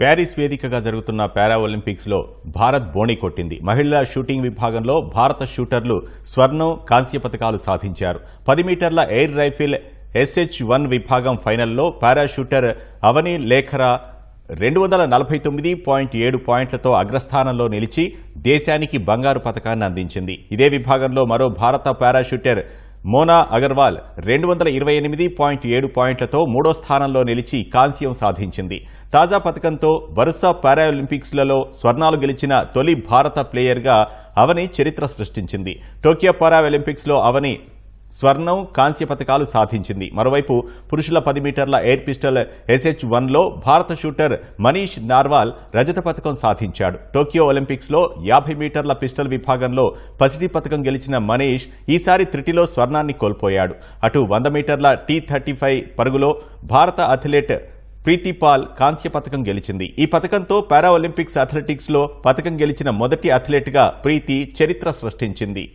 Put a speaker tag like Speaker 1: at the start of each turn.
Speaker 1: Paris వేదికగా జరుగుతున్న పారా Olympics లో భారత్ బోణి కొట్టింది. మహిళల షూటింగ్ విభాగంలో భారత షూటర్లు స్వర్ణం, కాంస్య పతకాలు సాధించారు. 10 మీటర్ల ఎయిర్ రైఫిల్ SH-1 విభాగం ఫైనల్లో పారా షూటర్ అవని లేఖరా 249.7 పాయింట్లతో అగ్రస్థానంలో నిలిచి దేశానికి బంగారు పతకాన్ని అందించింది. ఇదే విభాగంలో మరో భారత పారా షూటర్ మోనా అగర్వాల్ 228.7 పాయింట్లతో మూడో స్థానంలో నిలిచి కాంస్యం సాధించింది. తాజా పతకంతో వరుస పారాలింపిక్స్లలో స్వర్ణాలు గెలిచిన తొలి భారత ప్లేయర్గా అవని చరిత్ర సృష్టించింది. టోక్యో పారాలింపిక్స్లో అవని స్వర్ణం, కాంస్య పతకాలు సాధించింది. మరోవైపు పురుషుల 10 మీటర్ల ఎయిర్ పిస్టల్ SH-1లో భారత షూటర్ మనీష్ నార్వాల్ రజత పతకం సాధించాడు. టోక్యో ఒలింపిక్స్లో 50 మీటర్ల పిస్టల్ విభాగంలో పసిడి పతకం గెలిచిన మనీష్ ఈసారి త్రిటిలో స్వర్ణాన్ని కోల్పోయాడు. అటు 100 మీటర్ల T35 పరుగులో భారత అథ్లెట్ ప్రీతిపాల్ కాంస్య పతకం గెలిచింది. ఈ పతకంతో పారా ఒలింపిక్స్ అథ్లెటిక్స్లో పతకం గెలిచిన మొదటి అథ్లెట్గా ప్రీతి చరిత్ర సృష్టించింది.